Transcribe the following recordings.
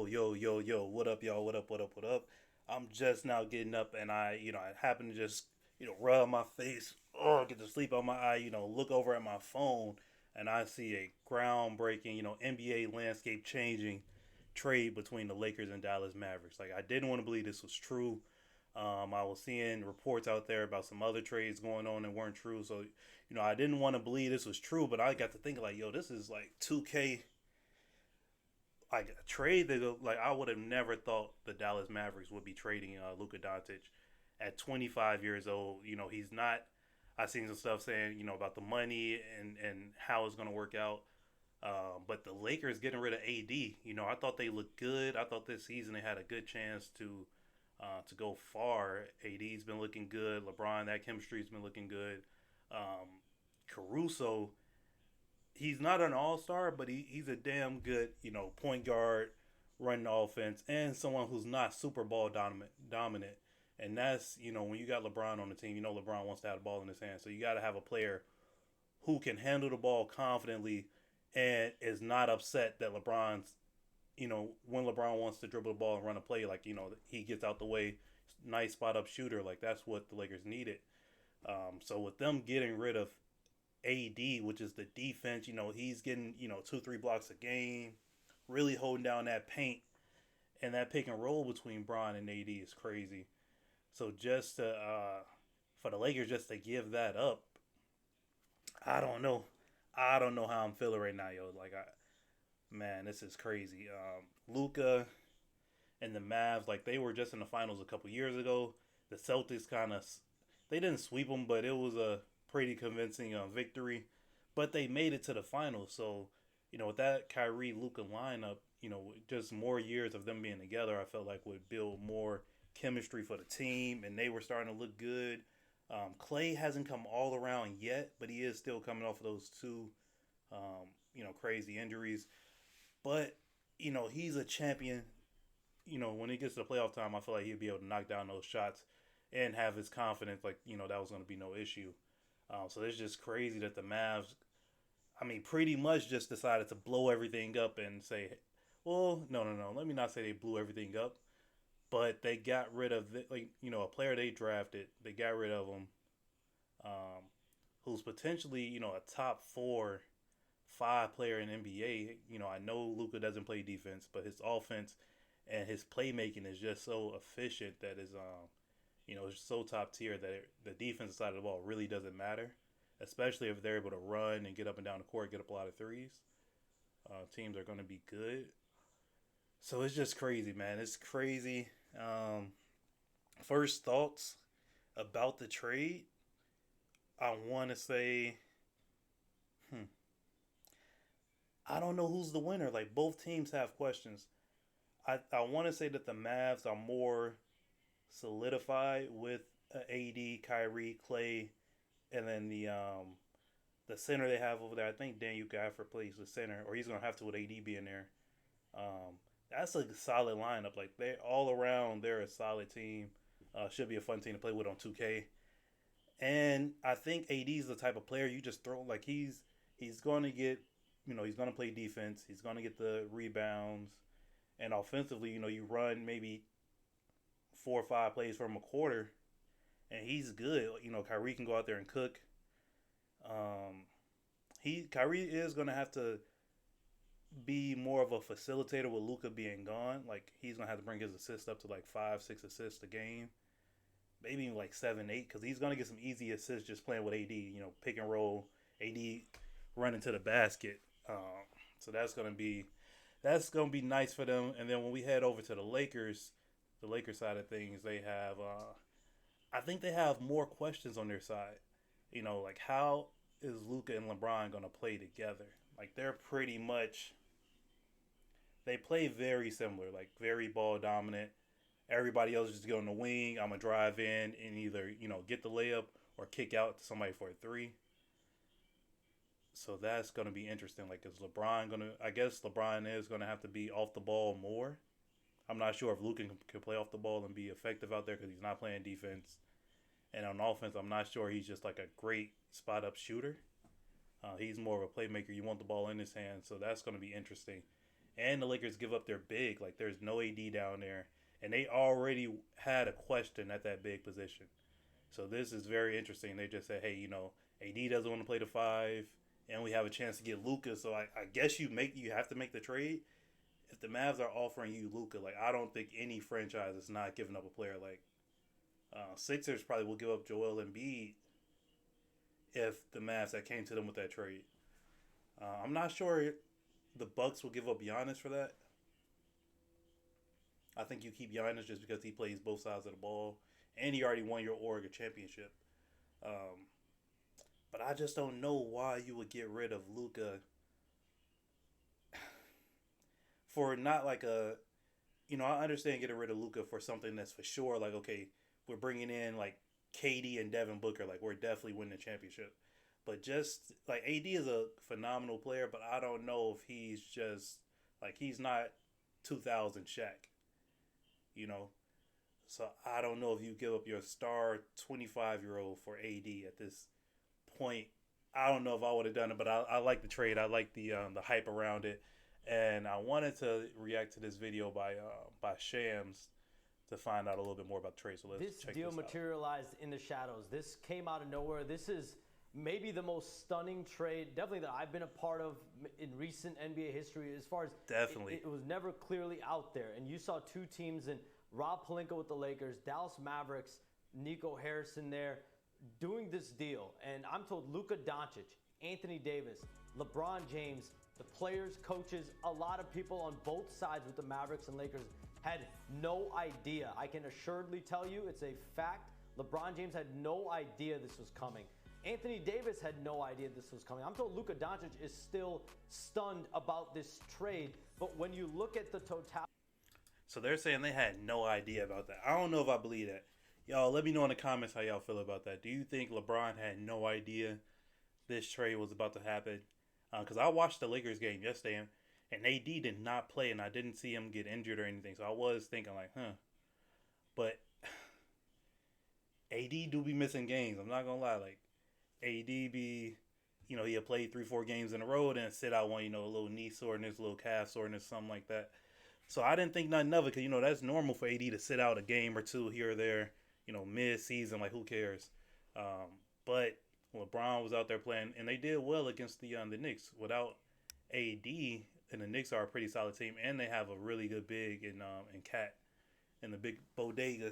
Yo, what up, y'all? What up? I'm just now getting up and I happen to just, rub my face, get the sleep on my eye, look over at my phone and I see a groundbreaking, NBA landscape changing trade between the Lakers and Dallas Mavericks. Like, I didn't want to believe this was true. I was seeing reports out there about some other trades going on that weren't true. So, I didn't want to believe this was true, but I got to think like, yo, this is like 2K, like a trade that like I would have never thought the Dallas Mavericks would be trading Luka Doncic at 25 years old. He's not. I seen some stuff saying about the money and how it's going to work out. But the Lakers getting rid of AD, I thought they looked good. I thought this season they had a good chance to go far. AD's been looking good. LeBron, that chemistry's been looking good. Caruso, he's not an all star, but he's a damn good, point guard, running the offense, and someone who's not Super Bowl dominant. And that's, when you got LeBron on the team, LeBron wants to have the ball in his hand. So you got to have a player who can handle the ball confidently and is not upset that when LeBron wants to dribble the ball and run a play, like, he gets out the way, nice spot up shooter. Like, that's what the Lakers needed. So with them getting rid of AD, which is the defense, he's getting, 2, 3 blocks a game, really holding down that paint. And that pick and roll between Bron and AD is crazy. So just for the Lakers just to give that up, I don't know. I don't know how I'm feeling right now, yo. Like, man, this is crazy. Luka and the Mavs, like, they were just in the finals a couple years ago. The Celtics they didn't sweep them, but it was a pretty convincing victory. But they made it to the finals. So, with that Kyrie Luka lineup, just more years of them being together, I felt like would build more chemistry for the team, and they were starting to look good. Clay hasn't come all around yet, but he is still coming off of those two, crazy injuries. But, he's a champion. When it gets to the playoff time, I feel like he'll be able to knock down those shots and have his confidence, like, that was going to be no issue. So it's just crazy that the Mavs, pretty much just decided to blow everything up and say, well, no. Let me not say they blew everything up, but they got rid of, a player they drafted. They got rid of him, who's potentially, a top 4, 5 player in NBA. I know Luka doesn't play defense, but his offense and his playmaking is just so efficient that it's so top tier that the defensive side of the ball really doesn't matter, especially if they're able to run and get up and down the court, get up a lot of threes. Teams are going to be good. So it's just crazy, man. It's crazy. First thoughts about the trade, I want to say, I don't know who's the winner. Like, both teams have questions. I want to say that the Mavs are more solidified with AD, Kyrie, Clay, and then the center they have over there. I think Dan Gafford plays the center, or he's gonna have to with AD being there. That's a solid lineup. Like, they all around, they're a solid team. Should be a fun team to play with on 2K. And I think AD's the type of player you just throw, like, he's going to get, he's going to play defense. He's going to get the rebounds. And offensively, you run maybe 4 or 5 plays from a quarter, and he's good. Kyrie can go out there and cook. Kyrie is going to have to be more of a facilitator with Luka being gone. Like, he's going to have to bring his assists up to like 5, 6 assists a game. Maybe like 7, 8, because he's going to get some easy assists just playing with AD. Pick and roll, AD running to the basket. So that's going to be nice for them. And then when we head over to the Lakers side of things, they have, I think they have more questions on their side. Like, how is Luka and LeBron going to play together? Like, they play very similar, like very ball dominant. Everybody else just get on the wing. I'm going to drive in and either, get the layup or kick out to somebody for a 3. So that's going to be interesting. Like, I guess LeBron is going to have to be off the ball more. I'm not sure if Luka can play off the ball and be effective out there because he's not playing defense. And on offense, I'm not sure he's just like a great spot up shooter. He's more of a playmaker. You want the ball in his hands, so that's going to be interesting. and the Lakers give up their big. Like there's no AD down there, and they already had a question at that big position. So this is very interesting. They just said, hey, AD doesn't want to play the five, and we have a chance to get Luka. So I guess you have to make the trade. If the Mavs are offering you Luka, like I don't think any franchise is not giving up a player like Sixers probably will give up Joel Embiid if the Mavs that came to them with that trade. I'm not sure the Bucks will give up Giannis for that. I think you keep Giannis just because he plays both sides of the ball, and he already won your Oregon championship. But I just don't know why you would get rid of Luka for not like a, I understand getting rid of Luka for something that's for sure. Like, okay, we're bringing in like KD and Devin Booker. Like, we're definitely winning the championship. But just like AD is a phenomenal player, but I don't know if he's just like he's not 2000 Shaq, So I don't know if you give up your star 25-year-old for AD at this point. I don't know if I would have done it, but I like the trade. I like the hype around it, and I wanted to react to this video by Shams to find out a little bit more about the trade. So let's this check deal this out. Materialized in the shadows. This came out of nowhere. This is maybe the most stunning trade, definitely that I've been a part of in recent NBA history. As far as definitely, it was never clearly out there, and you saw two teams in Rob Pelinka with the Lakers, Dallas Mavericks, Nico Harrison there, doing this deal. And I'm told Luka Doncic, Anthony Davis, LeBron James, the players, coaches, a lot of people on both sides with the Mavericks and Lakers had no idea. I can assuredly tell you it's a fact. LeBron James had no idea this was coming. Anthony Davis had no idea this was coming. I'm told Luka Doncic is still stunned about this trade. But when you look at the totality. So they're saying they had no idea about that. I don't know if I believe that. Y'all, let me know in the comments how y'all feel about that. Do you think LeBron had no idea this trade was about to happen? Because I watched the Lakers game yesterday, and AD did not play, and I didn't see him get injured or anything. So I was thinking like, But AD do be missing games. I'm not going to lie. Like, AD be, he'll play 3-4 games in a row, then sit out one, a little knee soreness, a little calf soreness, something like that. So I didn't think nothing of it because, that's normal for AD to sit out a game or two here or there, mid-season. Like, who cares? But LeBron was out there playing, and they did well against the Knicks. Without AD, and the Knicks are a pretty solid team, and they have a really good big in Cat and the big bodega.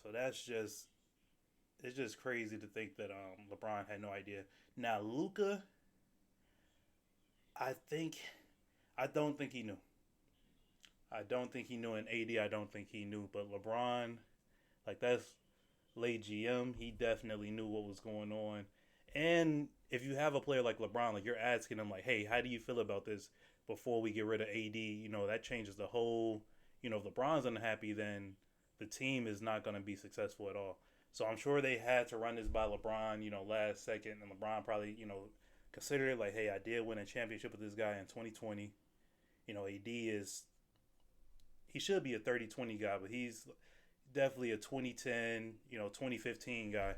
So it's just crazy to think that LeBron had no idea. Now, Luka, I don't think he knew. I don't think he knew, and AD, I don't think he knew. But LeBron, like, that's late GM. He definitely knew what was going on. And if you have a player like LeBron, like, you're asking him, like, hey, how do you feel about this before we get rid of AD? That changes the whole, if LeBron's unhappy, then the team is not going to be successful at all. So I'm sure they had to run this by LeBron, last second. And LeBron probably, considered it like, hey, I did win a championship with this guy in 2020. AD he should be a 30-20 guy, but he's definitely a 2010, 2015 guy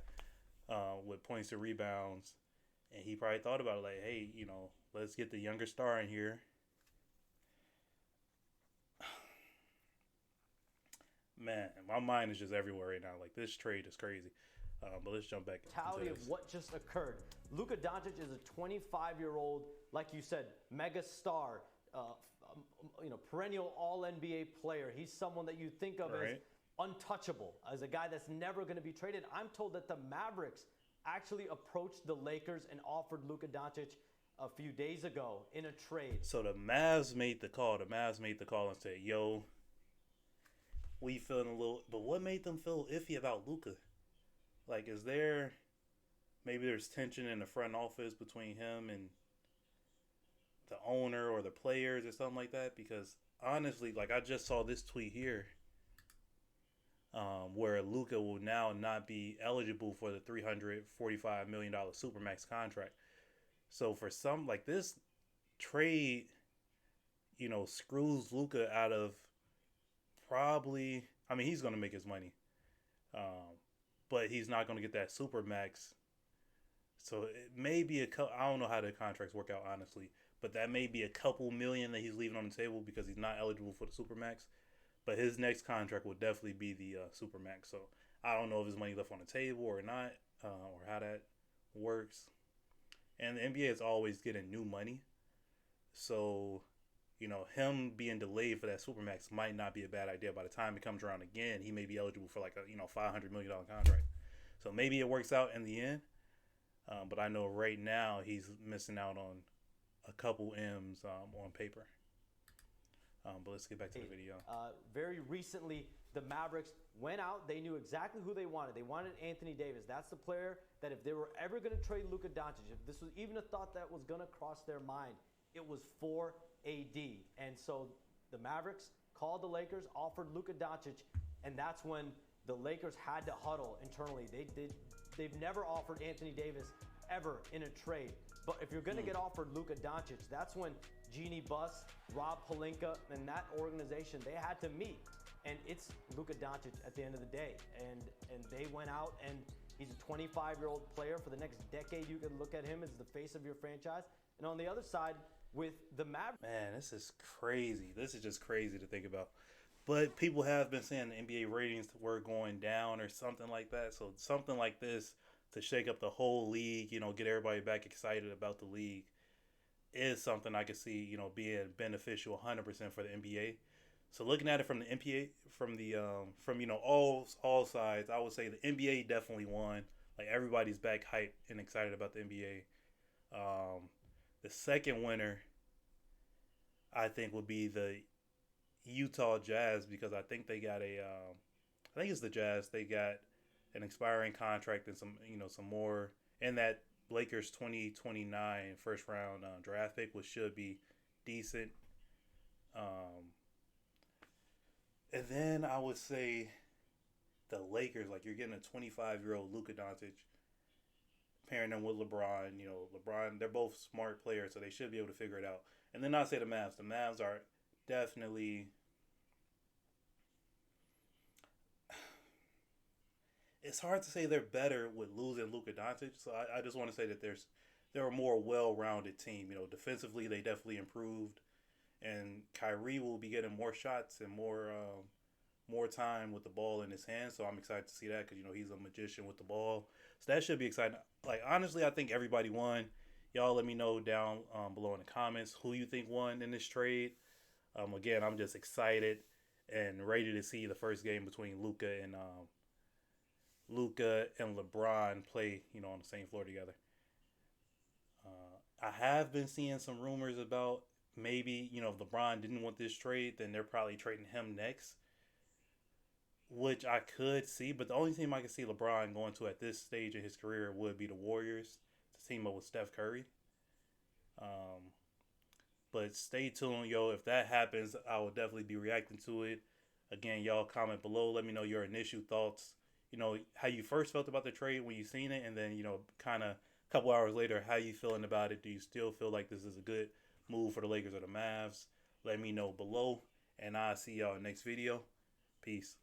with points to rebounds. And he probably thought about it like, hey, let's get the younger star in here. Man, my mind is just everywhere right now. Like, this trade is crazy. But let's jump back into this. Of what just occurred. Luka Doncic is a 25-year-old, like you said, mega star, perennial All-NBA player. He's someone that you think of as untouchable, as a guy that's never going to be traded. I'm told that the Mavericks actually approached the Lakers and offered Luka Doncic a few days ago in a trade. So the Mavs made the call. The Mavs made the call and said, yo, we feeling a little, but what made them feel iffy about Luka? Like, maybe there's tension in the front office between him and the owner or the players or something like that? Because honestly, like, I just saw this tweet here where Luka will now not be eligible for the $345 million Supermax contract. So for some, like, this trade, screws Luka out of probably, I mean, he's going to make his money. But he's not going to get that Supermax. So it may be I don't know how the contracts work out, honestly. but that may be a couple million that he's leaving on the table because he's not eligible for the Supermax. But his next contract will definitely be the Supermax. So I don't know if his money left on the table or not, or how that works. And the NBA is always getting new money. So, him being delayed for that Supermax might not be a bad idea. By the time it comes around again, he may be eligible for like a, $500 million contract. So maybe it works out in the end. But I know right now he's missing out on a couple M's on paper. But let's get back to the video. Very recently, the Mavericks went out. They knew exactly who they wanted. They wanted Anthony Davis. That's the player that if they were ever going to trade Luka Doncic, if this was even a thought that was going to cross their mind, it was for AD. And so the Mavericks called the Lakers, offered Luka Doncic, and that's when the Lakers had to huddle internally. They've never offered Anthony Davis ever in a trade. But if you're going to get offered Luka Doncic, that's when Jeannie Buss, Rob Pelinka, and that organization, they had to meet. And it's Luka Doncic at the end of the day. And they went out, and he's a 25-year-old player for the next decade. You can look at him as the face of your franchise. And on the other side, with the Mavericks. Man, this is crazy. This is just crazy to think about. But people have been saying the NBA ratings were going down or something like that. So something like this to shake up the whole league, get everybody back excited about the league is something I could see, being beneficial 100% for the NBA. So looking at it from the NBA, from all sides, I would say the NBA definitely won. Like everybody's back hyped and excited about the NBA. The second winner, I think, would be the Utah Jazz because I think they got I think it's the Jazz. They got an expiring contract and some more, and that Lakers 2029 first round draft pick, which should be decent. And then I would say the Lakers, like you're getting a 25-year-old Luka Doncic, pairing them with LeBron. LeBron, they're both smart players, so they should be able to figure it out. And then I say the Mavs. The Mavs are definitely. It's hard to say they're better with losing Luka Doncic. So I just want to say that they're a more well-rounded team. Defensively they definitely improved, and Kyrie will be getting more shots and more time with the ball in his hands. So I'm excited to see that because he's a magician with the ball. So that should be exciting. Like honestly, I think everybody won. Y'all let me know down below in the comments who you think won in this trade. Again, I'm just excited and ready to see the first game between Luka and LeBron play, on the same floor together. I have been seeing some rumors about maybe, if LeBron didn't want this trade, then they're probably trading him next, which I could see. But the only team I can see LeBron going to at this stage of his career would be the Warriors to team up with Steph Curry. But stay tuned, yo. If that happens, I will definitely be reacting to it. Again, y'all comment below. Let me know your initial thoughts. How you first felt about the trade when you seen it, and then, kind of a couple hours later, how you feeling about it. Do you still feel like this is a good move for the Lakers or the Mavs? Let me know below, and I'll see y'all next video. Peace.